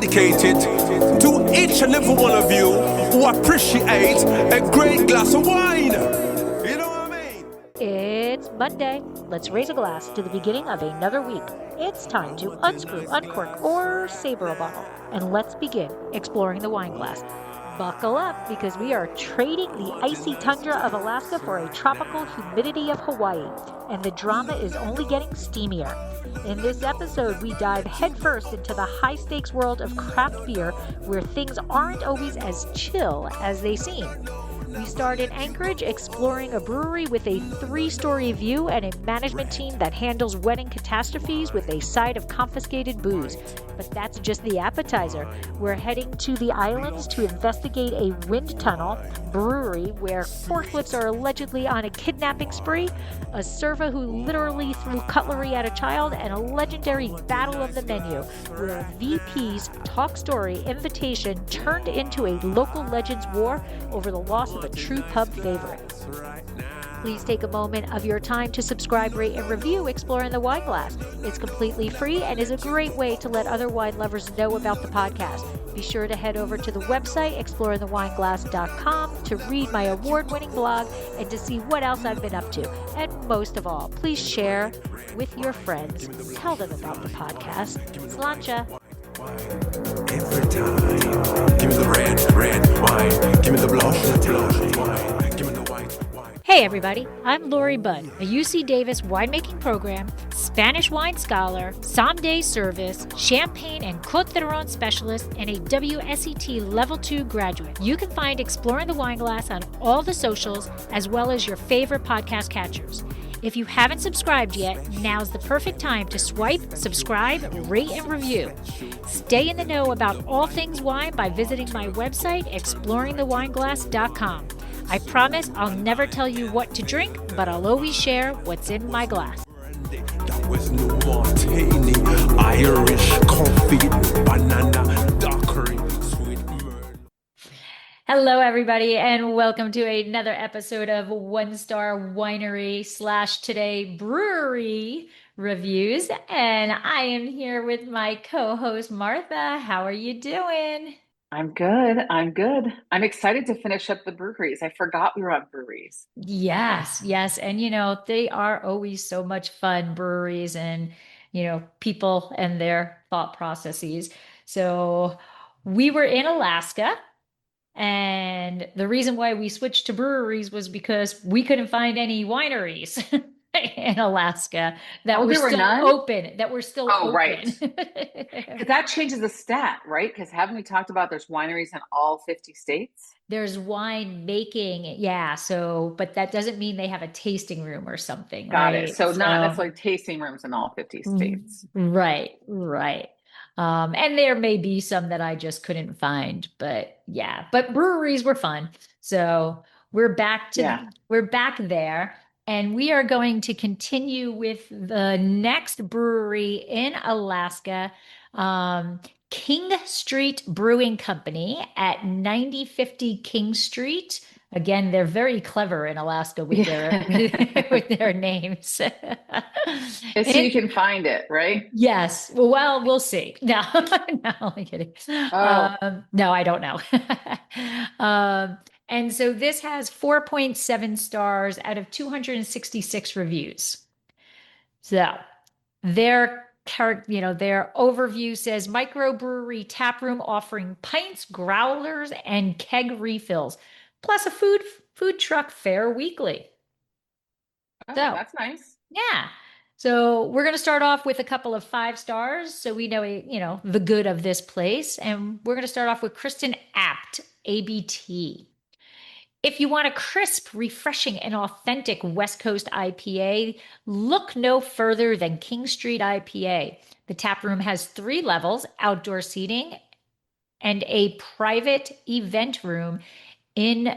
dedicated to each and every one of you who appreciate a great glass of wine. You know what I mean? It's Monday. Let's raise a glass to the beginning of another week. It's time to unscrew, uncork, or saber a bottle. And let's begin exploring the wine glass. Buckle up because we are trading the icy tundra of Alaska for a tropical humidity of Hawaii. And the drama is only getting steamier. In this episode, we dive headfirst into the high-stakes world of craft beer where things aren't always as chill as they seem. We start in Anchorage, exploring a brewery with a 3-story view and a management team that handles wedding catastrophes with a side of confiscated booze. But that's just the appetizer. We're heading to the islands to investigate a wind tunnel, brewery where forklifts are allegedly on a kidnapping spree, a server who literally threw cutlery at a child, and a legendary battle of the menu where VP's Talk Story invitation turned into a local legends war over the loss of a true pub favorite. Please take a moment of your time to subscribe, rate, and review Exploring the Wine Glass. It's completely free and is a great way to let other wine lovers know about the podcast. Be sure to head over to the website, exploringthewineglass.com, to read my award-winning blog and to see what else I've been up to. And most of all, please share with your friends. Tell them about the podcast. Sláinte. Every time. Give me the red wine. Give me the blush wine. Give me the white wine. Hey everybody, I'm Lori Budd, a UC Davis winemaking program, Spanish wine scholar, sommelier service, champagne and Côte d'Aron specialist, and a WSET Level 2 graduate. You can find Exploring the Wine Glass on all the socials, as well as your favorite podcast catchers. If you haven't subscribed yet, now's the perfect time to swipe, subscribe, rate, and review. Stay in the know about all things wine by visiting my website, exploringthewineglass.com. I promise I'll never tell you what to drink, but I'll always share what's in my glass. That was no martini, Irish coffee, banana, daiquiri, sweet myrrh. Hello, everybody, and welcome to another episode of One Star Winery / Today Brewery Reviews. And I am here with my co-host, Martha. How are you doing? I'm good. I'm excited to finish up the breweries. I forgot we were on breweries. Yes. And they are always so much fun, breweries and, people and their thought processes. So we were in Alaska. And the reason why we switched to breweries was because we couldn't find any wineries in Alaska that were still open. Oh, right. Because that changes the stat, right? Because haven't we talked about there's wineries in all 50 states? There's wine making, yeah. So, but that doesn't mean they have a tasting room or something. Got right? it. So not necessarily tasting rooms in all 50 states. Right. And there may be some that I just couldn't find, but yeah, but breweries were fun. So we're back there, and we are going to continue with the next brewery in Alaska, King Street Brewing Company at 9050 King Street. Again, they're very clever in Alaska with their names. So you can find it, right? Yes. Well, we'll see. No, I'm kidding. No, I don't know. And so this has 4.7 stars out of 266 reviews. So their overview says microbrewery taproom offering pints, growlers, and keg refills, plus a food truck fair weekly. Oh, that's nice. Yeah. So we're going to start off with a couple of 5 stars, so we know the good of this place, and we're going to start off with Kristen Apt, ABT. If you want a crisp, refreshing, and authentic West Coast IPA, look no further than King Street IPA. The tap room has 3 levels, outdoor seating, and a private event room in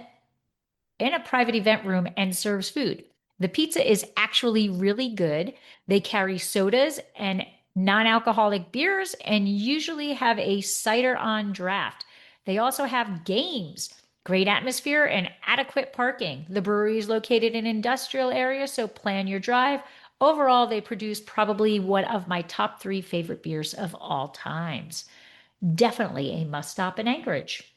a private event room, and serves food. The pizza is actually really good. They carry sodas and non-alcoholic beers and usually have a cider on draft. They also have games, great atmosphere, and adequate parking. The brewery is located in an industrial area, so plan your drive. Overall, they produce probably one of my top 3 favorite beers of all times. Definitely a must stop in Anchorage.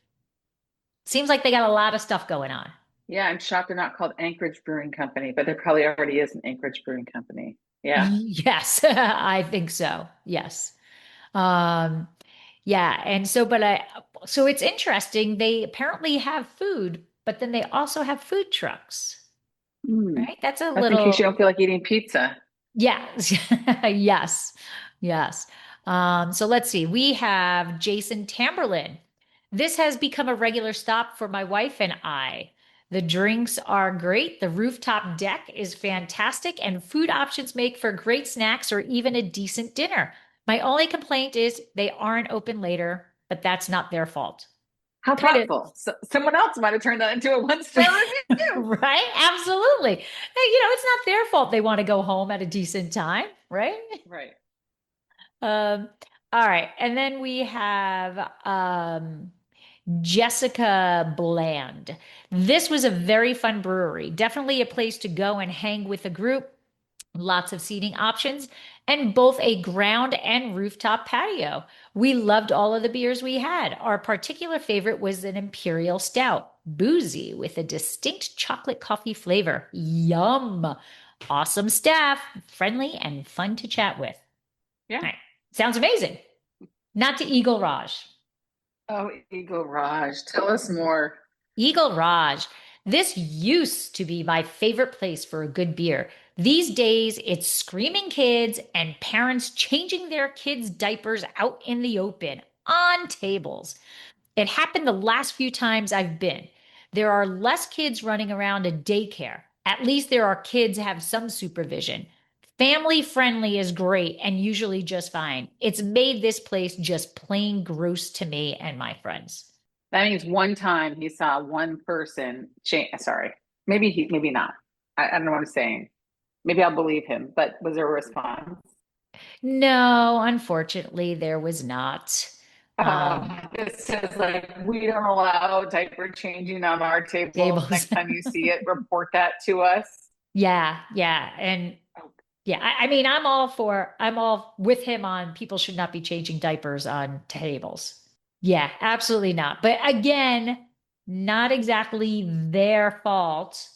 Seems like they got a lot of stuff going on. Yeah, I'm shocked they're not called Anchorage Brewing Company, but there probably already is an Anchorage Brewing Company. Yeah. Yes, I think so. Yes. Um, yeah, and so so it's interesting. They apparently have food, but then they also have food trucks, Mm. right? That's a That's in case you little, don't feel like eating pizza. yes. Yes. Yes. So let's see. We have Jason Tamberlin. This has become a regular stop for my wife and I. The drinks are great. The rooftop deck is fantastic, and food options make for great snacks or even a decent dinner. My only complaint is they aren't open later, but that's not their fault. How Kind of, thoughtful. So, someone else might have turned that into a one-star review. right? Absolutely. Hey, it's not their fault they want to go home at a decent time, right? Right. Um, all right. And then we have Jessica Bland. This was a very fun brewery. Definitely a place to go and hang with a group. Lots of seating options and both a ground and rooftop patio. We loved all of the beers we had. Our particular favorite was an Imperial Stout, boozy with a distinct chocolate coffee flavor. Yum. Awesome staff, friendly and fun to chat with. Yeah. All right. Sounds amazing. Not to Eagle Raj. Oh, Eagle Raj. Tell us more. Eagle Raj. This used to be my favorite place for a good beer. These days, it's screaming kids and parents changing their kids' diapers out in the open on tables. It happened the last few times I've been. There are less kids running around a daycare. At least there are kids have some supervision. Family friendly is great and usually just fine. It's made this place just plain gross to me and my friends. That means one time he saw one person change. Sorry. Maybe not. I don't know what I'm saying. Maybe I'll believe him, but was there a response? No, unfortunately, there was not. Um, It says like we don't allow diaper changing on our tables. Tables. Next time you see it, report that to us. Yeah, yeah. And Oh, yeah, I mean, I'm all with him on people should not be changing diapers on tables. Yeah, absolutely not. But again, not exactly their fault.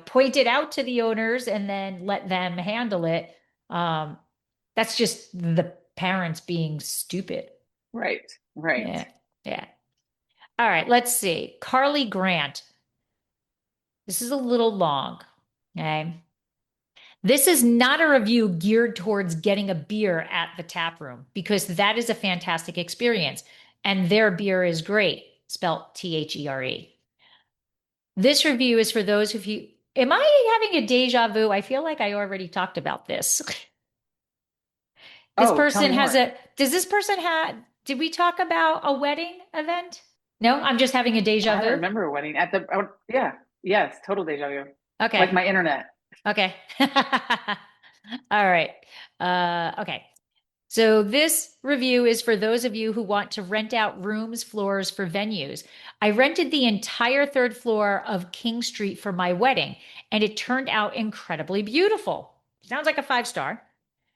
Point it out to the owners and then let them handle it. Um, that's just the parents being stupid. right, right. Yeah, yeah. All right, let's see. Carly Grant. This is a little long. Okay. This is not a review geared towards getting a beer at the tap room because that is a fantastic experience and their beer is great, spelt There. This review is for those of you. Am I having a deja vu? I feel like I already talked about this. This Oh, tell person me has more. a, does this person have, did we talk about a wedding event? No, I'm just having a deja I don't vu. remember a wedding at the. Oh, yeah, yes, total deja vu. Okay. Like my internet. Okay. All right. Okay. So this review is for those of you who want to rent out rooms, floors for venues. I rented the entire third floor of King Street for my wedding, and it turned out incredibly beautiful. Sounds like a 5 star.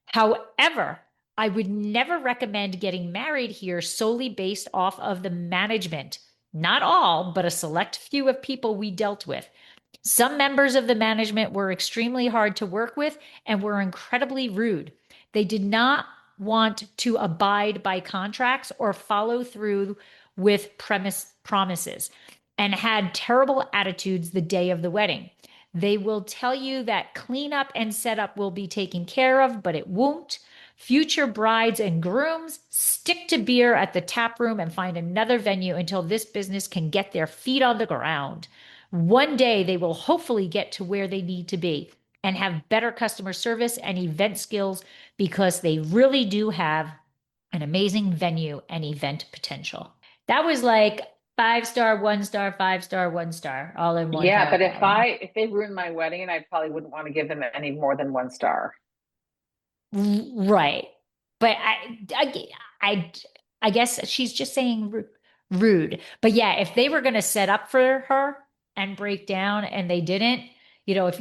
However, I would never recommend getting married here solely based off of the management. Not all, but a select few of people we dealt with. Some members of the management were extremely hard to work with and were incredibly rude. They did not want to abide by contracts or follow through with promises and had terrible attitudes the day of the wedding. They will tell you that cleanup and setup will be taken care of, but it won't. Future brides and grooms stick to beer at the tap room and find another venue until this business can get their feet on the ground. One day they will hopefully get to where they need to be and have better customer service and event skills because they really do have an amazing venue and event potential. That was like 5 star, 1 star, 5 star, 1 star, all in one Yeah, but paragraph. if they ruined my wedding, I probably wouldn't want to give them any more than one star. Right. But I, I guess she's just saying rude. But yeah, if they were going to set up for her and break down and they didn't, if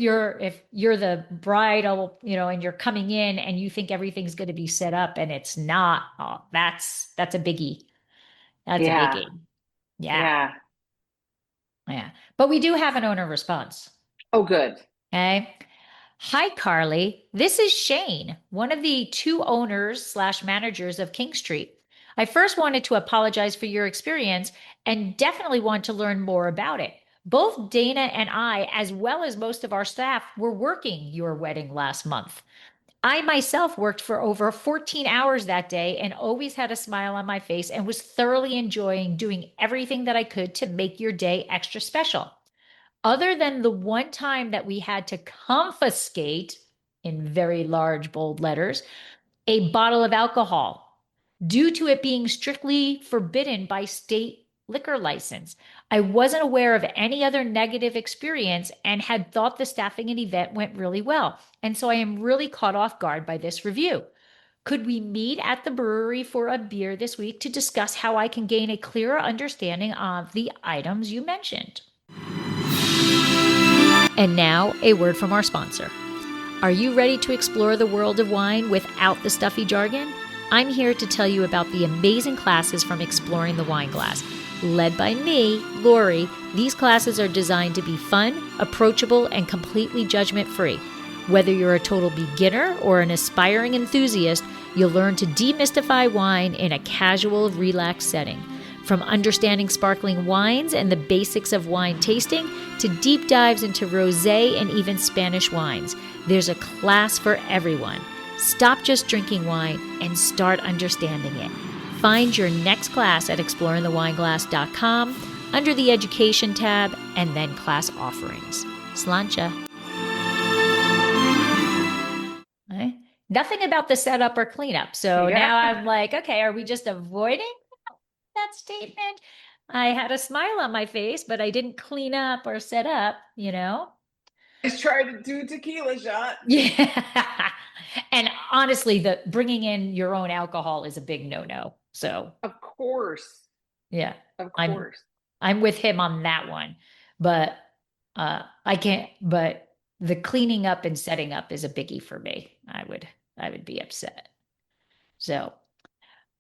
you're the bridal, and you're coming in and you think everything's going to be set up and it's not, oh, that's a biggie. That's a Yeah. biggie. Yeah. Yeah. Yeah. But we do have an owner response. Oh, good. Okay. Hi, Carly. This is Shane, one of the two owners slash managers of King Street. I first wanted to apologize for your experience and definitely want to learn more about it. Both Dana and I, as well as most of our staff, were working your wedding last month. I myself worked for over 14 hours that day and always had a smile on my face and was thoroughly enjoying doing everything that I could to make your day extra special. Other than the one time that we had to confiscate, in very large, bold letters, a bottle of alcohol due to it being strictly forbidden by state liquor license. I wasn't aware of any other negative experience and had thought the staffing and event went really well. And so I am really caught off guard by this review. Could we meet at the brewery for a beer this week to discuss how I can gain a clearer understanding of the items you mentioned? And now, a word from our sponsor. Are you ready to explore the world of wine without the stuffy jargon? I'm here to tell you about the amazing classes from Exploring the Wine Glass. Led by me, Lori, these classes are designed to be fun, approachable, and completely judgment-free. Whether you're a total beginner or an aspiring enthusiast, you'll learn to demystify wine in a casual, relaxed setting. From understanding sparkling wines and the basics of wine tasting to deep dives into rosé and even Spanish wines, there's a class for everyone. Stop just drinking wine and start understanding it. Find your next class at exploringthewineglass.com under the Education tab and then Class Offerings. Slancha. Okay. Nothing about the setup or cleanup. So Yeah. now I'm like, okay, are we just avoiding that statement? I had a smile on my face, but I didn't clean up or set up. Just try to do a tequila shot. Yeah. And honestly, the bringing in your own alcohol is a big no-no. So, Of course. yeah, Of I'm course. I'm with him on that one. But I can't, but the cleaning up and setting up is a biggie for me. I would be upset. So,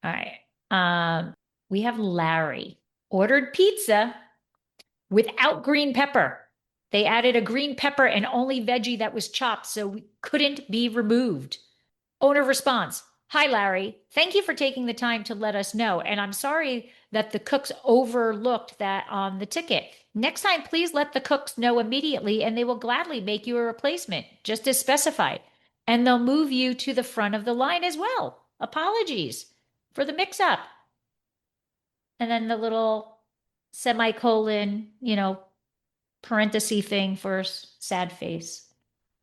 all right. We have Larry ordered pizza without green pepper. They added a green pepper and only veggie that was chopped, so we couldn't be removed. Owner response. Hi, Larry. Thank you for taking the time to let us know. And I'm sorry that the cooks overlooked that on the ticket. Next time, please let the cooks know immediately and they will gladly make you a replacement, just as specified. And they'll move you to the front of the line as well. Apologies for the mix up. And then the little semicolon, parenthesis thing for sad face.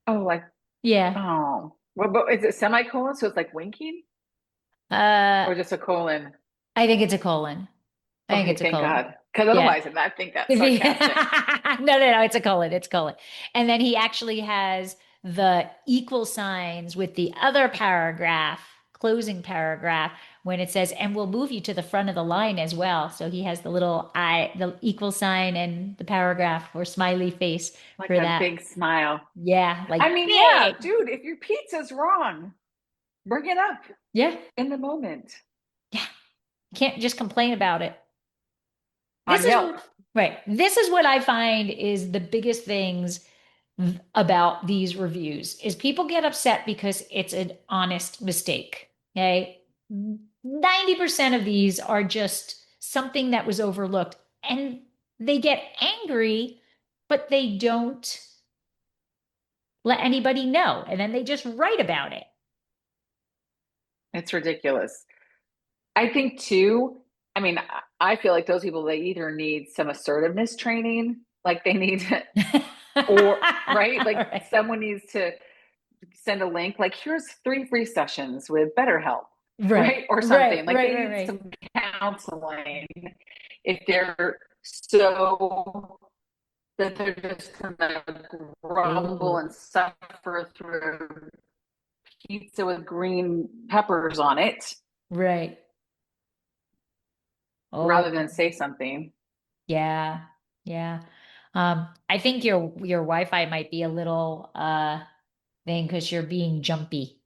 Oh, like, Yeah. oh. Well, but is it semicolon? So it's like winking Uh, or just a colon? I think it's a colon. I think Okay, it's a thank colon. God. Because Yeah. otherwise, I think that's sarcastic. No, it's a colon. It's colon. And then he actually has the equal signs with the other paragraph, closing paragraph, when it says, and we'll move you to the front of the line as well. So he has the little the equal sign and the paragraph or smiley face Like for a that. big smile. Yeah, like I mean, yeah, big. dude, if your pizza's wrong, bring it up Yeah, in the moment yeah. Can't just complain about it. on This is Yelp. right. This is what I find is the biggest things about these reviews is people get upset because it's an honest mistake. Okay. 90% of these are just something that was overlooked and they get angry, but they don't let anybody know. And then they just write about it. It's ridiculous. I think too, I mean, I feel like those people, they either need some assertiveness training, like they need to, or right, like Right. someone needs to send a link, like here's 3 free sessions with BetterHelp, Right. right? Or Right. something. Like Right. they Right. need Right. some counseling if they're so that they're just gonna grumble Ooh, and suffer through pizza with green peppers on it right. Oh, rather than say something. yeah. Yeah. I think your Wi-Fi might be a little thing because you're being jumpy.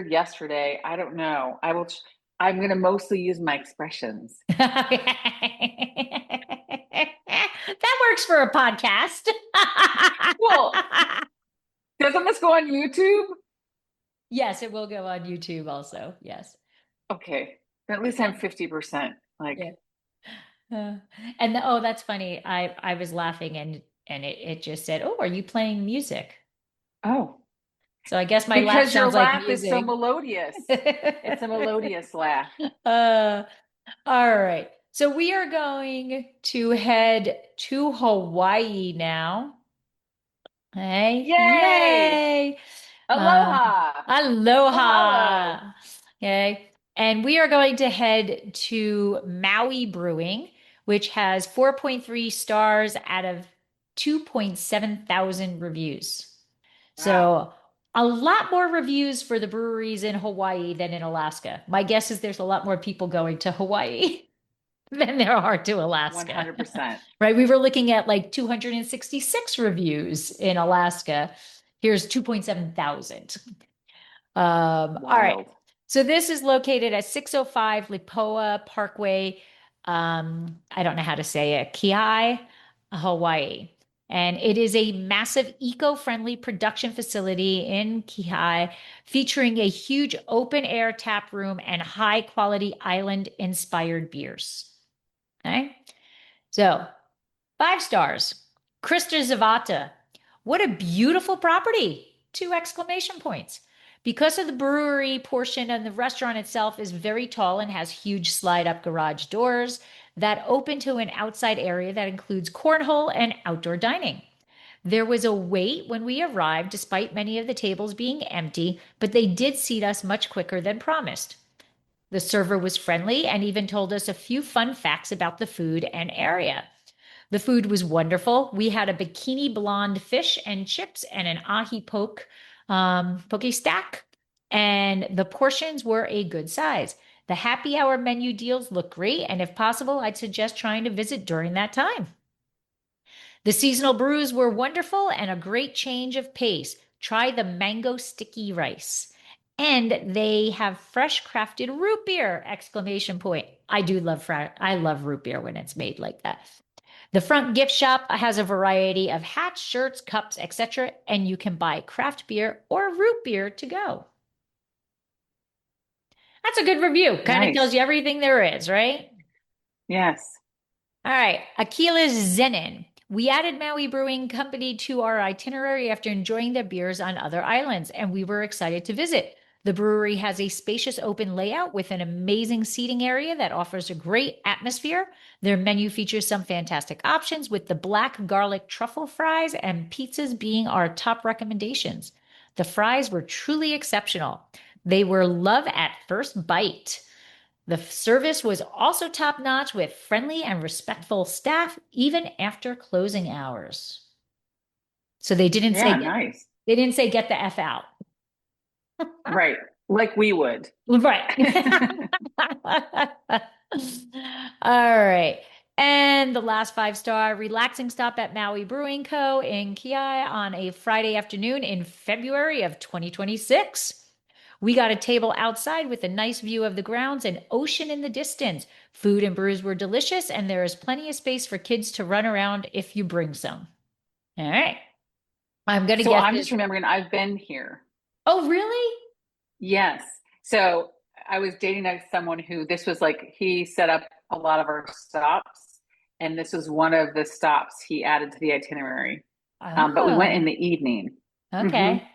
Yesterday. I don't know. I'm going to mostly use my expressions. That works for a podcast. Well, doesn't this go on YouTube? Yes, it will go on YouTube also. Yes. Okay. At least I'm 50%. Yeah. Like, Uh, oh, that's funny. I was laughing and it just said, "Oh, are you playing music?" oh, So I guess my laugh because your sounds like laugh is so music. melodious. It's a melodious laugh. Uh, all right. So we are going to head to Hawaii now. Hey, Yay! yay. Uh, Aloha! Mahalo! Aloha. Okay. And we are going to head to Maui Brewing, which has 4.3 stars out of 2.7 thousand reviews. Wow. So a lot more reviews for the breweries in Hawaii than in Alaska. My guess is there's a lot more people going to Hawaii than there are to Alaska. 100%. Right? We were looking at like 266 reviews in Alaska. Here's 2.7 thousand. All right. Wild. So this is located at 605 Lipoa Parkway. I don't know how to say it. Kiai, Hawaii. And it is a massive eco-friendly production facility in Kiai, featuring a huge open air tap room and high quality island inspired beers. Okay. So 5 stars. Krista Zavata. What a beautiful property. 2 exclamation points. Because of the brewery portion and the restaurant itself is very tall and has huge slide up garage doors that open to an outside area that includes cornhole and outdoor dining. There was a wait when we arrived, despite many of the tables being empty, but they did seat us much quicker than promised. The server was friendly and even told us a few fun facts about the food and area. The food was wonderful. We had a bikini blonde fish and chips and an ahi poke stack, and the portions were a good size. The happy hour menu deals look great, and if possible, I'd suggest trying to visit during that time. The seasonal brews were wonderful and a great change of pace. Try the mango sticky rice. And they have fresh crafted root beer! Exclamation point. I love root beer when it's made like that. The front gift shop has a variety of hats, shirts, cups, etc., and you can buy craft beer or root beer to go. That's a good review. Kind of tells Nice. you everything there is, right? Yes. All right, Aquila's Zenin. We added Maui Brewing Company to our itinerary after enjoying their beers on other islands, and we were excited to visit. The brewery has a spacious open layout with an amazing seating area that offers a great atmosphere. Their menu features some fantastic options, with the black garlic truffle fries and pizzas being our top recommendations. The fries were truly exceptional. They were love at first bite. The service was also top notch with friendly and respectful staff even after closing hours. So Yeah, nice. they didn't say get the F out. Right. Like we would. Right. All right. And the last 5 star relaxing stop at Maui Brewing Co. in Kiai on a Friday afternoon in February of 2026. We got a table outside with a nice view of the grounds and ocean in the distance. Food and brews were delicious, and there is plenty of space for kids to run around if you bring some. All right. I'm going to So guess I'm this. just remembering I've been here. Oh, really? Yes. So I was dating someone who this was like he set up a lot of our stops, and this was one of the stops he added to the itinerary. But we went in Oh, the evening. Hmm. okay.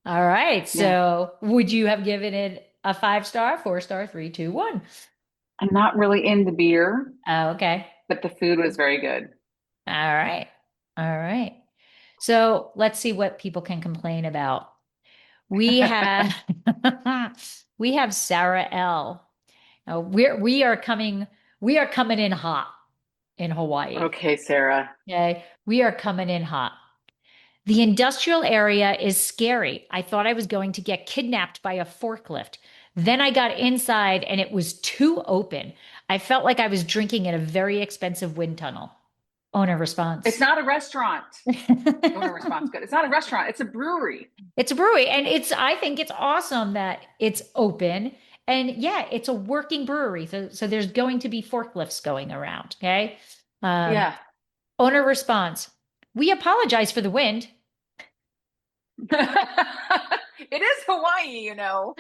All right. Yeah. So would you have given it a 5 star, 4 star, three, two, one? I'm not really into beer, Oh, okay. but the food was very good. All right. All right. So let's see what people can complain about. We have we have Sarah L. We are coming in hot in Hawaii. Okay, Sarah. Okay. We are coming in hot. The industrial area is scary. I thought I was going to get kidnapped by a forklift. Then I got inside and it was too open. I felt like I was drinking in a very expensive wind tunnel. Owner It's response. not a restaurant. Owner response good. It's not a restaurant. It's a brewery. It's a brewery, and I think it's awesome that it's open. And yeah, it's a working brewery. So there's going to be forklifts going around. Okay. Um, Yeah. owner response. We apologize for the wind. It is Hawaii, you know.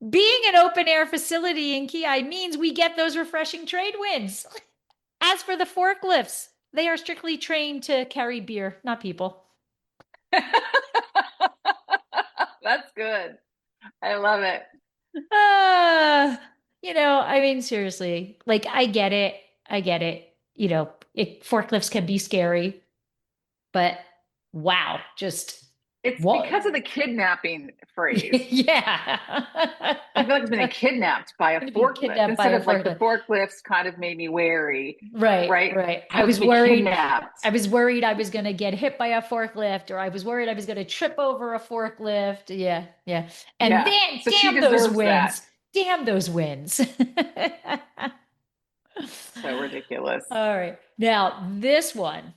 Being an open air facility in Ki means we get those refreshing trade winds. As for the forklifts, they are strictly trained to carry beer, not people. That's good. I love it. Uh, I mean, seriously, like I get it. I get it. Forklifts can be scary, but wow, just It's what? because of the kidnapping phrase. Yeah. I feel like I've been kidnapped by a Gonna be forklift kidnapped by instead a of like the forklift. forklifts kind of made me wary, Right, right? right. I I was would be worried. kidnapped. I was worried I was going to get hit by a forklift, or I was worried I was going to trip over a forklift. Yeah, yeah. And Yeah. then, So she damn those deserves that. winds. Damn those winds. So ridiculous. All right. Now, this one,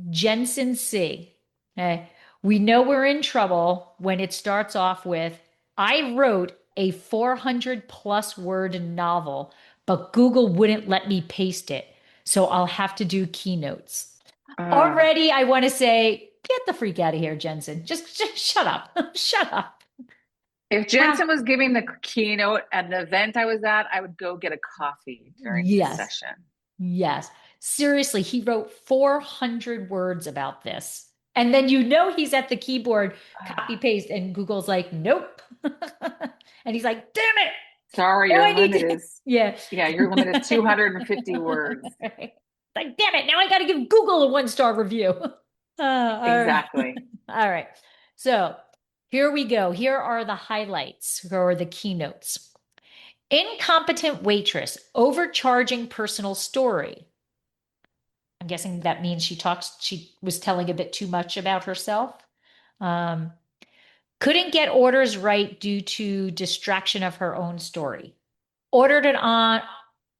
Jensen C. Okay. We know we're in trouble when it starts off with, I wrote a 400 plus word novel, but Google wouldn't let me paste it. So I'll have to do keynotes. Uh, Already, I want to say, get the freak out of here, Jensen. Just shut up. Shut up. if Ah, Jensen was giving the keynote at an event I was at, I would go get a coffee during his yes. session. Yes. Seriously, he wrote 400 words about this. And then he's at the keyboard, copy paste, and Google's like, nope. And he's like, damn it. Sorry, Now your I need limit to. is, Yeah. yeah, your limit is 250 words. Like, damn it. Now I got to give Google a 1-star review. All right. Exactly. All right. So here we go. Here are the highlights or the keynotes. Incompetent waitress overcharging personal story. I'm guessing that means she was telling a bit too much about herself. Um, couldn't get orders right due to distraction of her own story. Ordered it on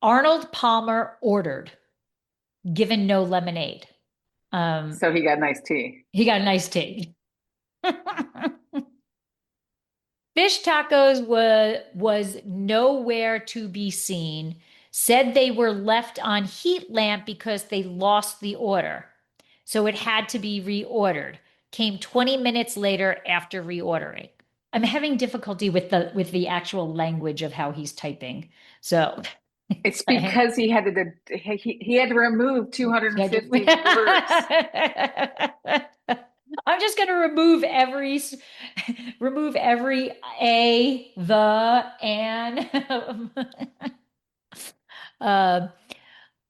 Arnold Palmer ordered, given no lemonade. Um, So he got nice tea. he got a nice tea. Fish tacos was nowhere to be seen. Said they were left on heat lamp because they lost the order. So it had to be reordered. Came 20 minutes later after reordering. I'm having difficulty with the actual language of how he's typing. So It's because he had to remove yeah, 250 words. I'm just going to remove every a, the, and. uh,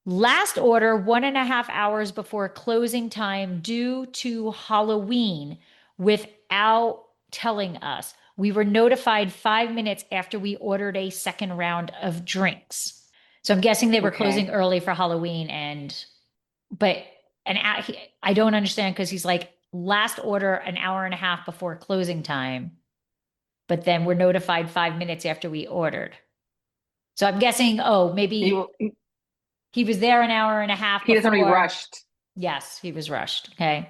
last order 1.5 hours before closing time due to Halloween without telling us. We were notified 5 minutes after we ordered a second round of drinks. So I'm guessing they were closing Okay. early for Halloween, but I don't understand because he's like last order an hour and a half before closing time, but then we're notified 5 minutes after we ordered. So I'm guessing, oh, He maybe will, he, he was there an hour and a half he doesn't want to be before. rushed. Yes, he was rushed. Okay.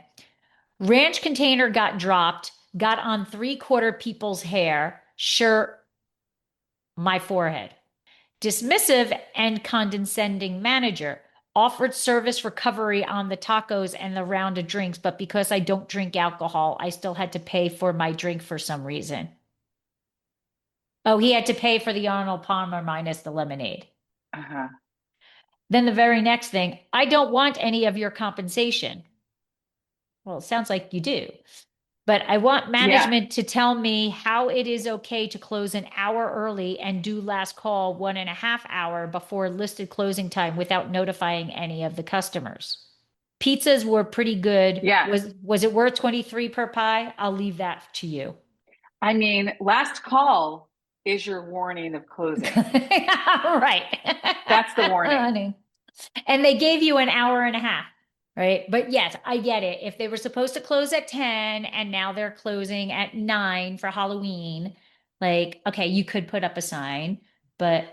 Ranch container got dropped, got on 3/4 people's hair, shirt, my forehead. Dismissive and condescending manager offered service recovery on the tacos and the round of drinks, but because I don't drink alcohol, I still had to pay for my drink for some reason. Oh, he had to pay for the Arnold Palmer minus the lemonade. Uh-huh. Then the very next thing, I don't want any of your compensation. Well, it sounds like you do. But I want Yeah. management to tell me how it is okay to close an hour early and do last call 1.5 hours before listed closing time without notifying any of the customers. Pizzas were pretty good. Yeah. Was it worth 23 per pie? I'll leave that to you. I mean, last call is your warning of closing. Right. That's the warning. And they gave you an hour and a half, right? But yes, I get it. If they were supposed to close at 10 and now they're closing at 9 for Halloween, like, okay, you could put up a sign, but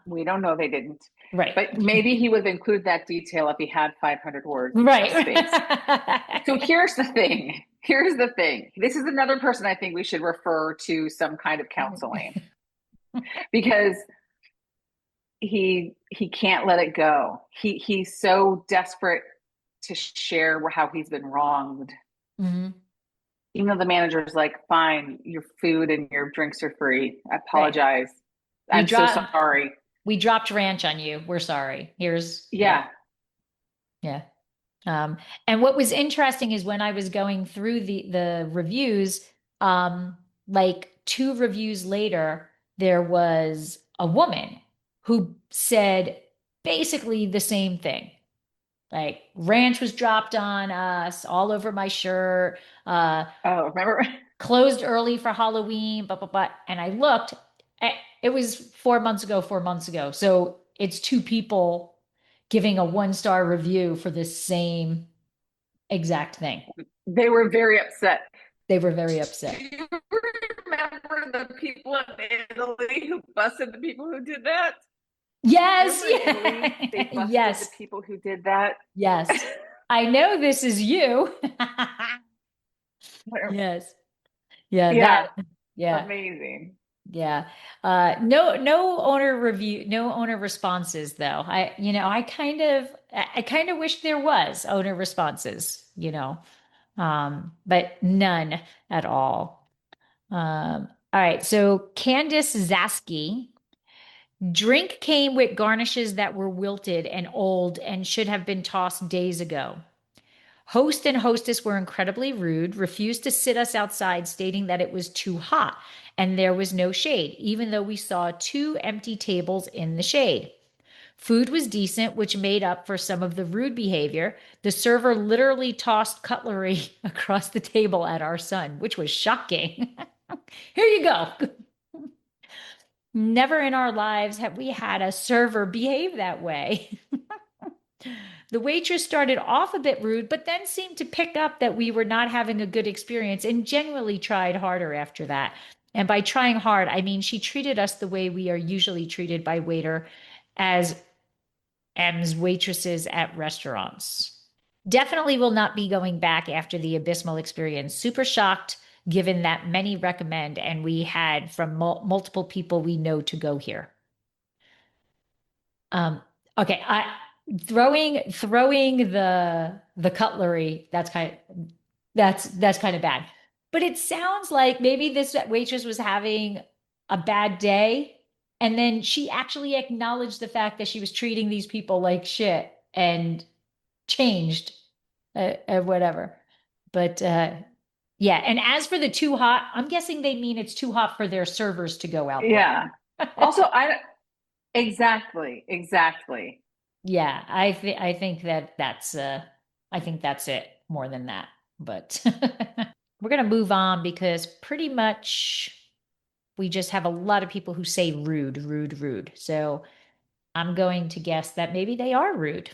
We don't know they didn't. Right. But maybe he would have included that detail if he had 500 words of space. Right. So here's the thing. Here's the thing. This is another person I think we should refer to some kind of counseling because he can't let it go. He's so desperate to share how he's been wronged. Hmm. Even though the manager's like, fine, your food and your drinks are free. I Right. apologize. We I'm so dropped sorry. we dropped ranch on you. We're sorry. Here's yeah. Yeah. Yeah. And what was interesting is when I was going through the reviews, like two reviews later, there was a woman who said basically the same thing. Like ranch was dropped on us all over my shirt, Oh, remember? closed early for Halloween, blah, blah, blah. And I looked, it was 4 months ago, 4 months ago. So it's two people giving a 1-star review for the same exact thing. They were very upset. They were very Do upset. you remember the people in Italy who busted the people who did that? Yes, Remember in Italy, they yeah. busted the Yes, people who did that? yes. I know this is you. Yes. Yeah, Yeah, yeah, amazing. yeah. No owner review, no owner responses though. I kind of wish there was owner responses. But none at all. All right. So Candice Zaski, drink came with garnishes that were wilted and old and should have been tossed days ago. Host and hostess were incredibly rude, refused to sit us outside, stating that it was too hot and there was no shade, even though we saw two empty tables in the shade. Food was decent, which made up for some of the rude behavior. The server literally tossed cutlery across the table at our son, which was shocking. Here you go. Never in our lives have we had a server behave that way. The waitress started off a bit rude, but then seemed to pick up that we were not having a good experience and genuinely tried harder after that. And by trying hard, I mean she treated us the way we are usually treated by waiter as M's waitresses at restaurants. Definitely will not be going back after the abysmal experience. Super shocked given that many recommend and we had from multiple people we know to go here. Um, okay, throwing the cutlery, that's kind of bad. But it sounds like maybe this waitress was having a bad day, and then she actually acknowledged the fact that she was treating these people like shit and changed, whatever. But yeah, and as for the too hot, I'm guessing they mean it's too hot for their servers to go out there. Yeah. Also, exactly. Yeah, I think that's it more than that. But we're going to move on because pretty much we just have a lot of people who say rude, rude, rude. So I'm going to guess that maybe they are rude.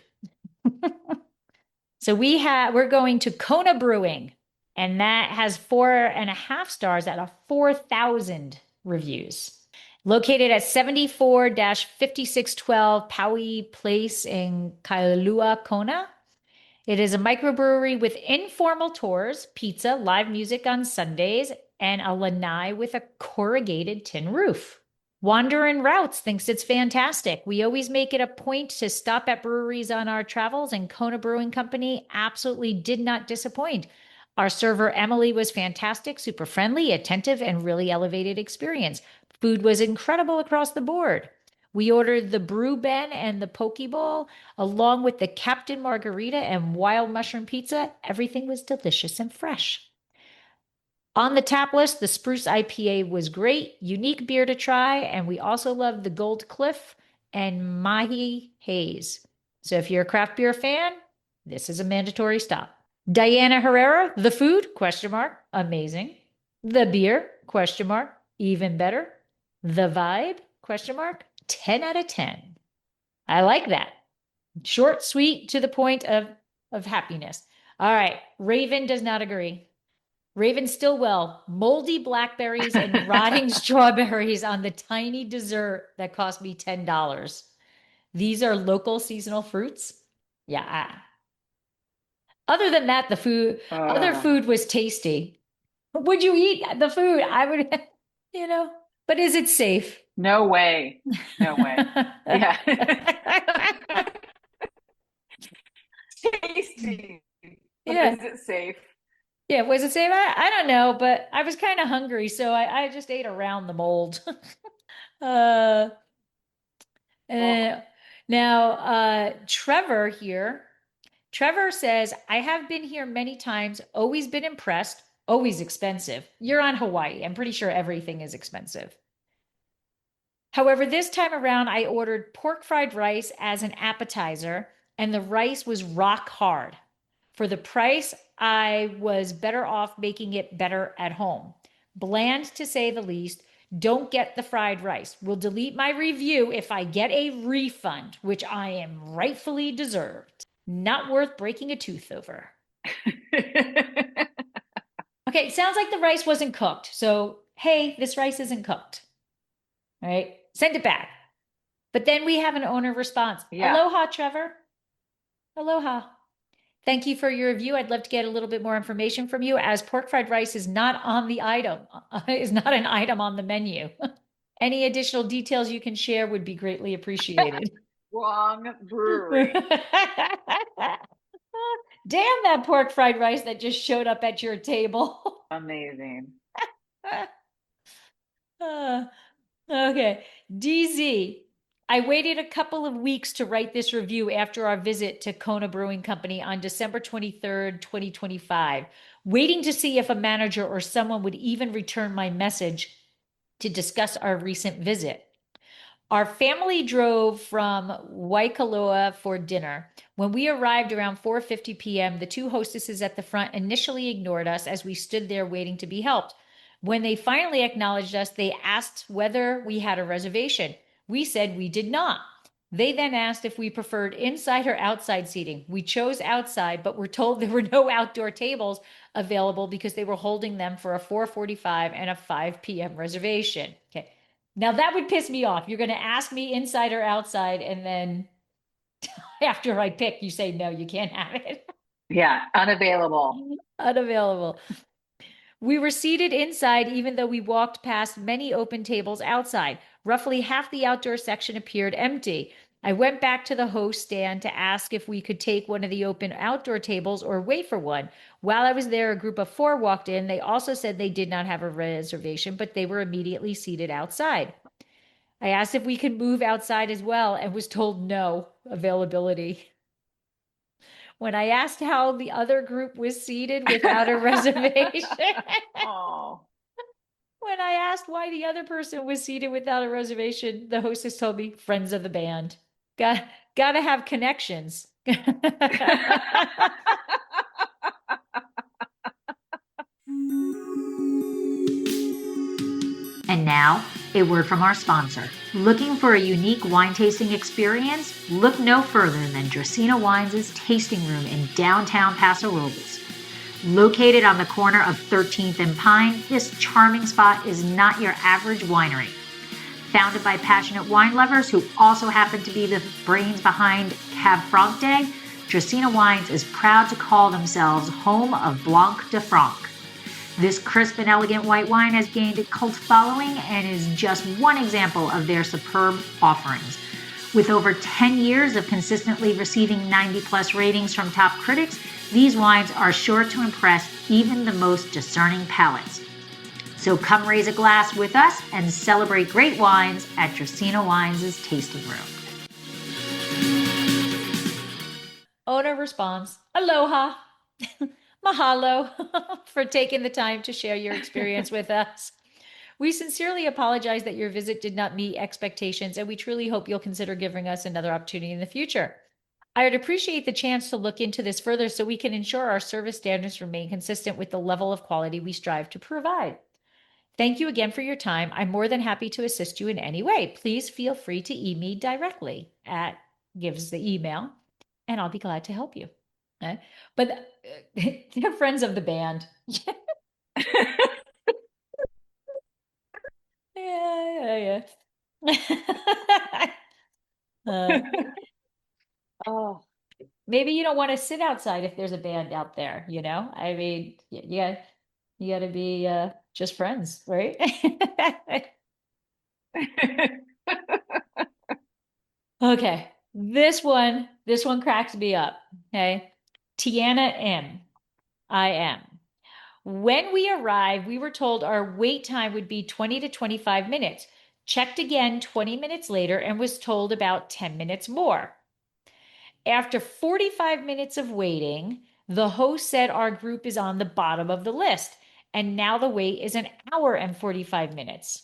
So we're going to Kona Brewing, and that has 4.5 stars out of 4,000 reviews. Located at 74-5612 Paui Place in Kailua, Kona. It is a microbrewery with informal tours, pizza, live music on Sundays, and a lanai with a corrugated tin roof. Wanderin Routes thinks it's fantastic. We always make it a point to stop at breweries on our travels, and Kona Brewing Company absolutely did not disappoint. Our server, Emily, was fantastic, super friendly, attentive, and really elevated experience. Food was incredible across the board. We ordered the Brew Ben and the Poke Bowl, along with the Captain Margarita and Wild Mushroom Pizza. Everything was delicious and fresh. On the tap list, the Spruce IPA was great, unique beer to try, and we also loved the Gold Cliff and Mahi Haze. So if you're a craft beer fan, this is a mandatory stop. Diana Herrera, the food, question mark, amazing. The beer, question mark, even better. The vibe, question mark, 10 out of 10. I like that. Short, sweet, to the point of happiness. All right. Raven does not agree. Raven Stillwell, moldy blackberries and rotting strawberries on the tiny dessert that cost me $10. These are local seasonal fruits. Yeah. Other than that, other Uh, food was tasty. Would you eat the food? I would, but is it safe? no way. No way. Yeah. Tasty. But Yeah. is it safe? Yeah. Was it safe? I don't know, but I was kind of hungry, so I just ate around the mold. uh, Oh, uh, now, Trevor here. Trevor says, I have been here many times, always been impressed, always expensive. You're on Hawaii. I'm pretty sure everything is expensive. However, this time around, I ordered pork fried rice as an appetizer, and the rice was rock hard. For the price, I was better off making it better at home. Bland to say the least. Don't get the fried rice. Will delete my review if I get a refund, which I am rightfully deserved. Not worth breaking a tooth over. Okay, sounds like the rice wasn't cooked. So, hey, this rice isn't cooked. All right, send it back. But then we have an owner response. yeah. Aloha, Trevor. Aloha. Thank you for your review. I'd love to get a little bit more information from you as pork fried rice is not on the item, is not an item on the menu. Any additional details you can share would be greatly appreciated. Wrong Damn brewery. that pork fried rice that just showed up at your table. Amazing. Uh, okay. DZ. I waited a couple of weeks to write this review after our visit to Kona Brewing Company on December 23rd, 2025, waiting to see if a manager or someone would even return my message to discuss our recent visit. Our family drove from Waikoloa for dinner. When we arrived around 4:50 p.m., the two hostesses at the front initially ignored us as we stood there waiting to be helped. When they finally acknowledged us, they asked whether we had a reservation. We said we did not. They then asked if we preferred inside or outside seating. We chose outside, but were told there were no outdoor tables available because they were holding them for a 4:45 and a 5 p.m. reservation. Okay. Now that would piss me off. You're going to ask me inside or outside, and then after I pick, you say, no, you can't have it. Yeah. Unavailable. Unavailable. We were seated inside, even though we walked past many open tables outside. Roughly half the outdoor section appeared empty. I went back to the host stand to ask if we could take one of the open outdoor tables or wait for one. While I was there, a group of four walked in. They also said they did not have a reservation, but they were immediately seated outside. I asked if we could move outside as well and was told no availability. When I asked how the other group was seated without a reservation, Oh. when I asked why the other person was seated without a reservation, the hostess told me, friends of the band. Gotta have connections. And now, a word from our sponsor. Looking for a unique wine tasting experience? Look no further than Dracaena Wines' tasting room in downtown Paso Robles. Located on the corner of 13th and Pine, this charming spot is not your average winery. Founded by passionate wine lovers who also happen to be the brains behind Cab Franc Day, Dracaena Wines is proud to call themselves home of Blanc de Franc. This crisp and elegant white wine has gained a cult following and is just one example of their superb offerings. With over 10 years of consistently receiving 90+ ratings from top critics, these wines are sure to impress even the most discerning palates. So come raise a glass with us and celebrate great wines at Dracaena Wines' tasting room. Owner responds, aloha. Mahalo for taking the time to share your experience with us. We sincerely apologize that your visit did not meet expectations, and we truly hope you'll consider giving us another opportunity in the future. I would appreciate the chance to look into this further so we can ensure our service standards remain consistent with the level of quality we strive to provide. Thank you again for your time. I'm more than happy to assist you in any way. Please feel free to email me directly at gives the email, and I'll be glad to help you. But they're friends of the band. Yeah. maybe you don't want to sit outside if there's a band out there, you know? I mean, yeah, you got to be just friends, right? Okay. This one cracks me up. Okay. Tiana M. I am. When we arrived, we were told our wait time would be 20 to 25 minutes. Checked again 20 minutes later and was told about 10 minutes more. After 45 minutes of waiting, the host said our group is on the bottom of the list, and now the wait is an hour and 45 minutes.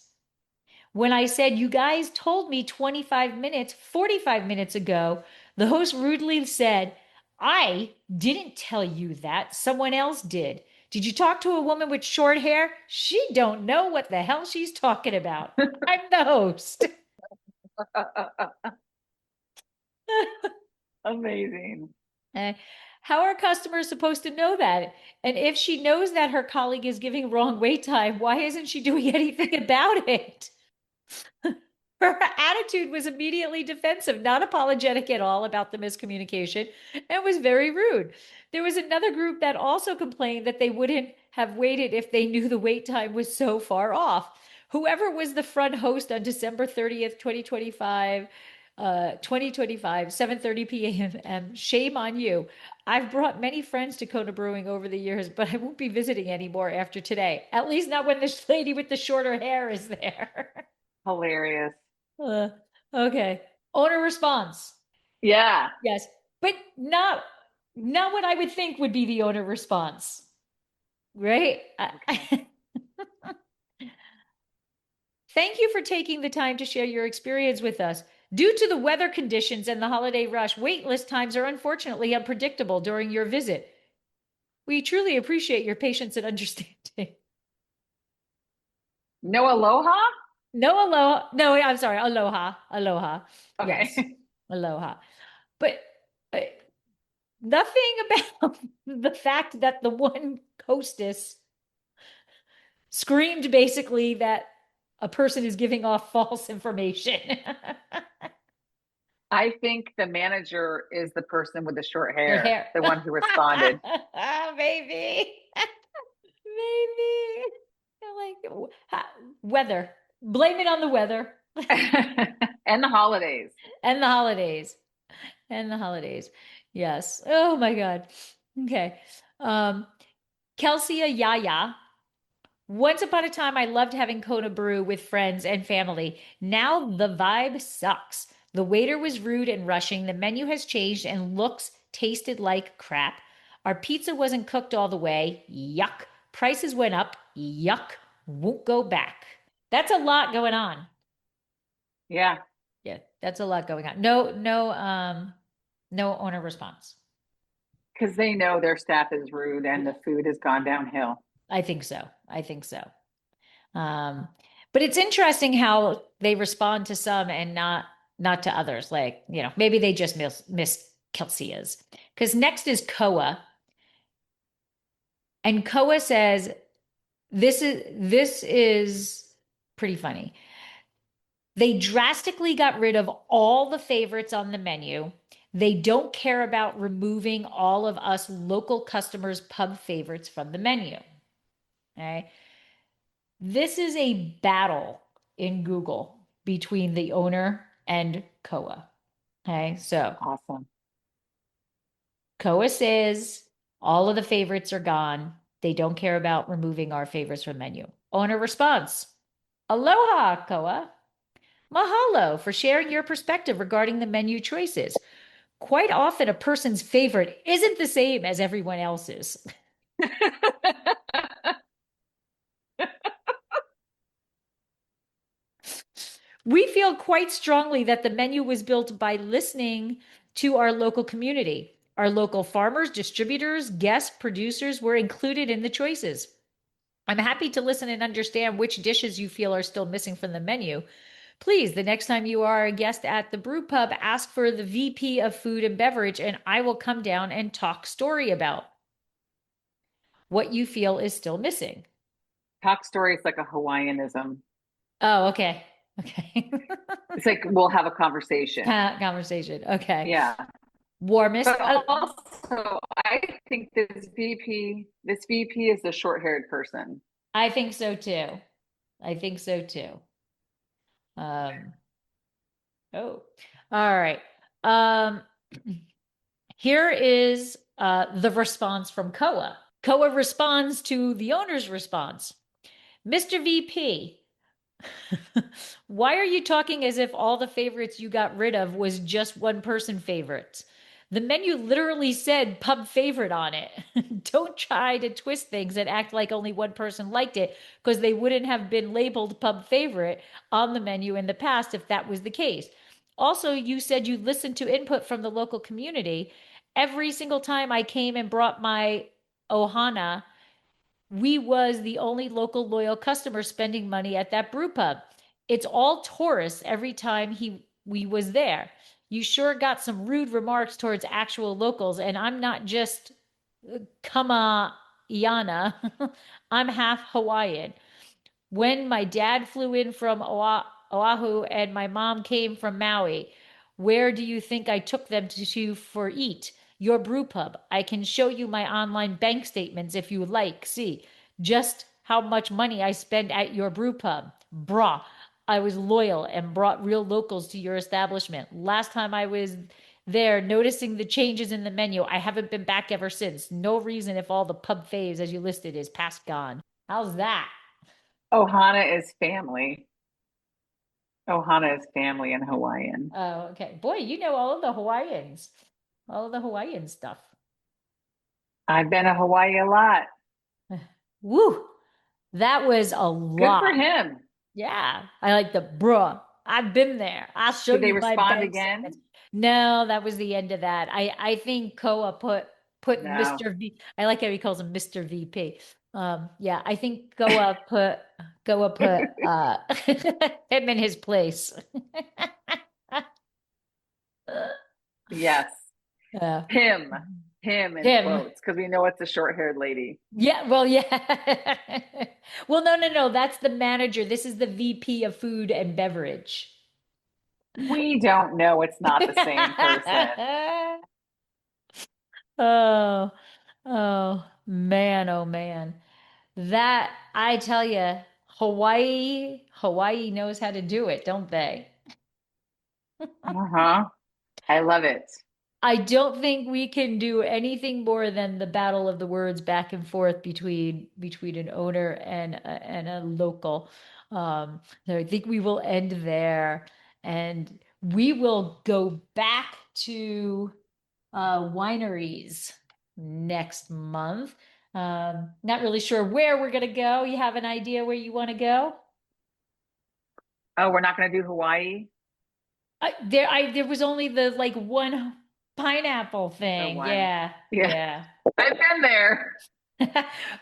When I said, you guys told me 25 minutes, 45 minutes ago, the host rudely said, I didn't tell you that. Someone else did. Did you talk to a woman with short hair? She don't know what the hell she's talking about. I'm the host. Amazing. Uh, how are customers supposed to know that? And if she knows that her colleague is giving wrong wait time, why isn't she doing anything about it? Her attitude was immediately defensive, not apologetic at all about the miscommunication, and was very rude. There was another group that also complained that they wouldn't have waited if they knew the wait time was so far off. Whoever was the front host on December 30th, 2025, 7:30 p.m. Shame on you. I've brought many friends to Kona Brewing over the years, but I won't be visiting anymore after today. At least not when this lady with the shorter hair is there. Hilarious. Uh, okay. Owner response. Yeah. Yes, but not what I would think would be the owner response, right? Okay. Thank you for taking the time to share your experience with us. Due to the weather conditions and the holiday rush, wait list times are unfortunately unpredictable during your visit. We truly appreciate your patience and understanding. No aloha? No aloha. No, I'm sorry. Aloha. Aloha. Yes. Okay. Aloha. But uh, nothing about the fact that the one hostess screamed basically that a person is giving off false information. I think the manager is the person with the short Your hair, hair. the one who responded. Maybe. Maybe. Like weather. Blame it on the weather And the holidays. and the holidays. And the holidays. Yes. Oh my God. Okay. Um, Kelsey Yaya. Once upon a time, I loved having Kona Brew with friends and family. Now the vibe sucks. The waiter was rude and rushing. The menu has changed and looks tasted like crap. Our pizza wasn't cooked all the way. Yuck. Prices went up. Yuck. Won't go back. That's a lot going on. Yeah. Yeah, that's a lot going on. No owner response. Because they know their staff is rude and the food has gone downhill. I think so. I think so. Um, but it's interesting how they respond to some and not to others. Like, maybe they just miss Kelsia's. Because next is Koa. And Koa says, this is pretty funny. They drastically got rid of all the favorites on the menu. They don't care about removing all of us local customers' pub favorites from the menu. Okay. This is a battle in Google between the owner and Koa. Okay, so Awesome. Koa says all of the favorites are gone. They don't care about removing our favorites from menu. Owner response: Aloha, Koa. Mahalo for sharing your perspective regarding the menu choices. Quite often, a person's favorite isn't the same as everyone else's. We feel quite strongly that the menu was built by listening to our local community. Our local farmers, distributors, guests, producers were included in the choices. I'm happy to listen and understand which dishes you feel are still missing from the menu. Please, the next time you are a guest at the brew pub, ask for the VP of Food and Beverage, and I will come down and talk story about what you feel is still missing. Talk story is like a Hawaiianism. Oh, okay. Okay. It's like we'll have a conversation. Conversation. Okay. Yeah. Warmest. But also, I think this VP is the short-haired person. I think so too. I think so too. Um, oh, all right. Um, here is the response from Koa. Koa responds to the owner's response. Mr. VP, why are you talking as if all the favorites you got rid of was just one person favorites? The menu literally said pub favorite on it. Don't try to twist things and act like only one person liked it because they wouldn't have been labeled pub favorite on the menu in the past if that was the case. Also, you said you listened to input from the local community. Every single time I came and brought my ohana, we was the only local loyal customer spending money at that brew pub. It's all tourists every time he we was there. You sure got some rude remarks towards actual locals, and I'm not just Kama Iana. I'm half Hawaiian. When my dad flew in from Oahu and my mom came from Maui, where do you think I took them to for eat? Your brew pub. I can show you my online bank statements if you like. See just how much money I spend at your brew pub. Brah, I was loyal and brought real locals to your establishment. Last time I was there noticing the changes in the menu, I haven't been back ever since. No reason if all the pub faves as you listed is past gone. How's that? Ohana is family. Ohana is family in Hawaiian. Oh, okay. Boy, you know all of the Hawaiians, all of the Hawaiian stuff. I've been to Hawaii a lot. Woo, that was a Good for lot. him. Yeah, I like the bruh. I've been there. I'll show Did they you my respond bank statements. again? No, that was the end of that. I think Koa put No. Mr. V. I like how he calls him Mr. VP. Yeah, I think Goa put him in his place. Yes. Uh, Him. Him in him. quotes, because we know it's a short-haired lady. Yeah, well, yeah. Well, no, no, no. That's the manager. This is the VP of food and beverage. We don't know it's not the same person. Oh, oh man, oh man. That I tell you, Hawaii knows how to do it, don't they? Uh-huh. I love it. I don't think we can do anything more than the battle of the words back and forth between an owner and a local. So I think we will end there, and we will go back to wineries next month. Not really sure where we're gonna go. You have an idea where you want to go? Oh, we're not going to do Hawaii? There was only the like one pineapple The thing. one. Yeah, Yeah. yeah. I've been there.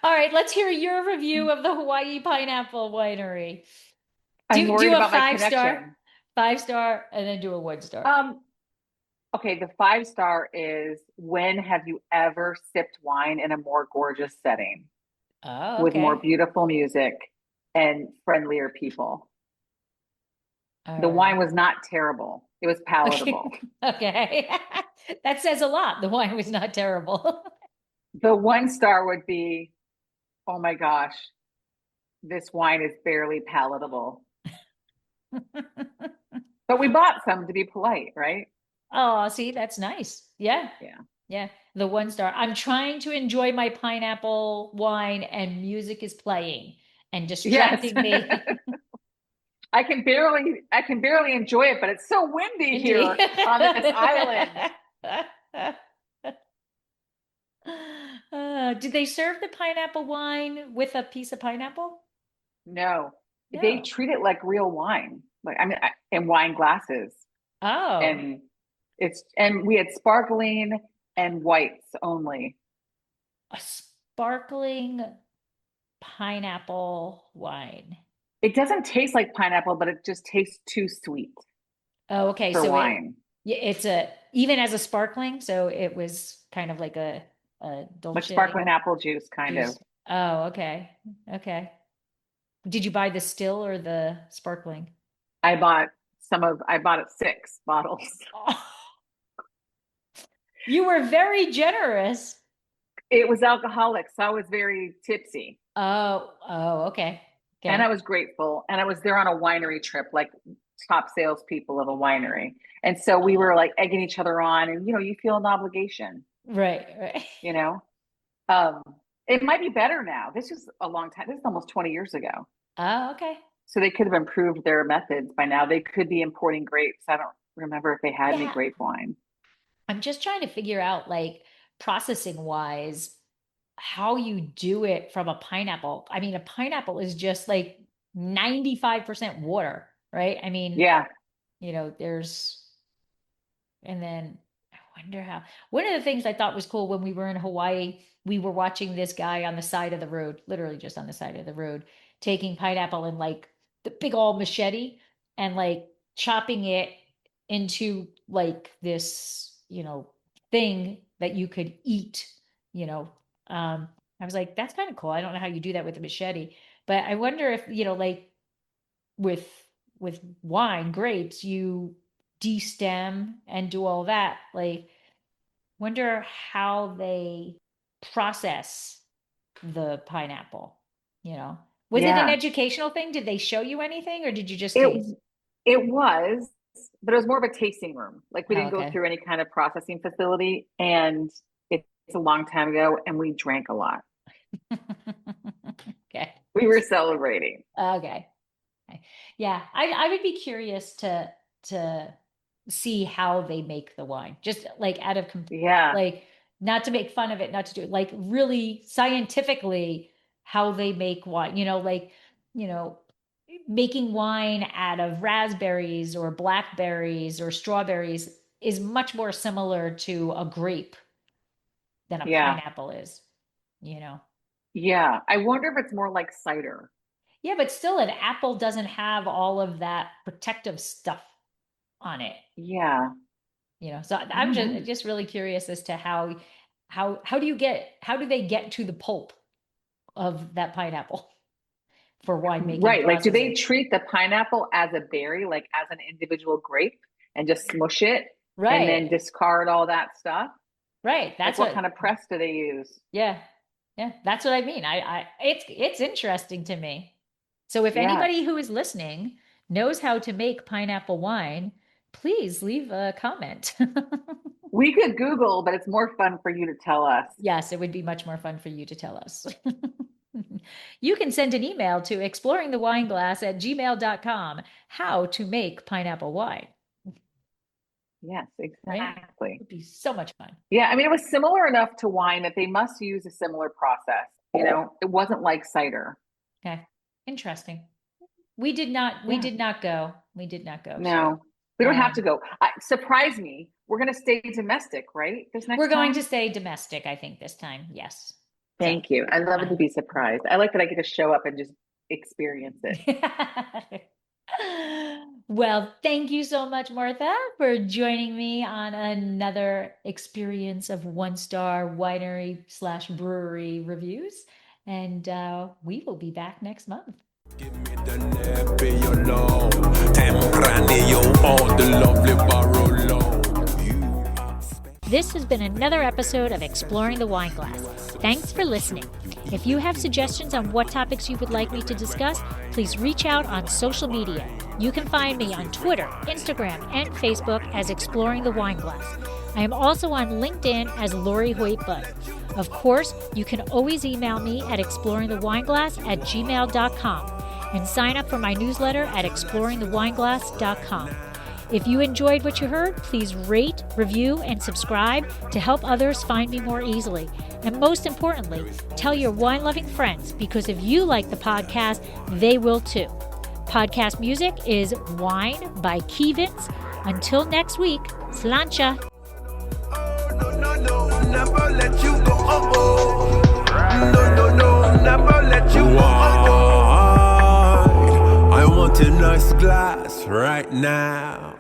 All right, let's hear your review of the Hawaii Pineapple Winery. I'm Do worried a about my five-star, connection. five-star, and then do a 1 star. Okay, the 5 star is when have you ever sipped wine in a more gorgeous setting Oh, with more okay. beautiful music and friendlier people? All The wine right. was not terrible. It was Okay. palatable. Okay. That says a lot. The wine was not terrible. The 1 star would be, oh my gosh, this wine is barely palatable. But we bought some to be polite, right? Oh, see, that's nice. Yeah. Yeah. Yeah. The 1 star. I'm trying to enjoy my pineapple wine and music is playing and Yes. distracting me. I can barely enjoy it, but it's so windy Indeed. here on this island. Did they serve the pineapple wine with a piece of pineapple? No, they No. treat it like real wine. Like I mean, in wine glasses, Oh, and and we had sparkling and whites only. a sparkling pineapple wine. It doesn't taste like pineapple, but it just tastes too sweet Oh, okay. for So wine. yeah, it's a even as a sparkling, so it was kind of like a Like dolce sparkling apple juice, kind of. juice. Oh, okay. Okay. Did you buy the still or the sparkling? I bought I bought it 6 bottles. You were very generous. It was alcoholic, so I was very tipsy. Okay. And I was grateful. And I was there on a winery trip, like top salespeople of a winery. And so we were like egging each other on, and you feel an obligation, Right. you know. Um, it might be better now. This was a long time. This is almost 20 years ago. Oh, okay. So they could have improved their methods by now. They could be importing grapes. I don't remember if they had any Yeah. grape wine. I'm just trying to figure out, like, processing wise, how you do it from a pineapple. I mean, a pineapple is just like 95% water, right? I mean, Yeah. there's, and then I wonder how, one of the things I thought was cool when we were in Hawaii, we were watching this guy on the side of the road, literally just on the side of the road, taking pineapple and like the big old machete and like chopping it into like this, thing that you could eat, you know. I was like, that's kind of cool. I don't know how you do that with a machete, but I wonder if, like with wine, grapes, you destem and do all that. Like, wonder how they process the pineapple, you know. Was it an Yeah. educational thing? Did they show you anything or did you just It taste? it was, but it was more of a tasting room. Like we Oh, didn't go okay. through any kind of processing facility, and it's a long time ago, and we drank a lot. Okay. We were celebrating. Okay. Okay. Yeah, I would be curious to see how they make the wine. Just like out of Yeah. like not to make fun of it, not to do it, like really scientifically how they make wine. You know, making wine out of raspberries or blackberries or strawberries is much more similar to a grape than a Yeah. pineapple is, you know. Yeah. I wonder if it's more like cider. Yeah, but still an apple doesn't have all of that protective stuff on it. Yeah. So I I'm don't just know. just really curious as to how do they get to the pulp of that pineapple for winemaking Right. Like, do they processing? treat the pineapple as a berry, like as an individual grape, and just smush it and then Right. discard all that stuff? Right. Like, That's what kind what of press do they use? yeah. Yeah, that's what I mean. It's interesting to me. So if Yeah. anybody who is listening knows how to make pineapple wine, please leave a comment. We could Google, but it's more fun for you to tell us. Yes, it would be much more fun for you to tell us. You can send an email to exploringthewineglass@gmail.com how to make pineapple wine, Yes, right? exactly. It'd be so much fun. Yeah, I mean, it was similar enough to wine that they must use a similar process. It wasn't like cider. Okay. Interesting. We Yeah, did not go. We did not go. So no, we don't have to go. Surprise me. We're going to stay domestic, right? This we're next going to time? stay domestic, I think, this time. Yes. So Thank you. I love it to fun. be surprised. I like that I get to show up and just experience it. Well, thank you so much, Martha, for joining me on another experience of one-star winery/brewery reviews. And we will be back next month. Give me the Nebbiolo, Tempranillo on the lovely Barolo. This has been another episode of Exploring the Wine Glass. Thanks for listening. If you have suggestions on what topics you would like me to discuss, please reach out on social media. You can find me on Twitter, Instagram, and Facebook as Exploring the Wine Glass. I am also on LinkedIn as Lori Hoyt Budd. Of course, you can always email me at exploringthewineglass@gmail.com and sign up for my newsletter at exploringthewineglass.com. If you enjoyed what you heard, please rate, review, and subscribe to help others find me more easily. And most importantly, tell your wine-loving friends, because if you like the podcast, they will too. Podcast music is Wine by Kevins. Until next week, slancha. No, no, no, never let you go. No, no, no, never let you go. I want a nice glass right now.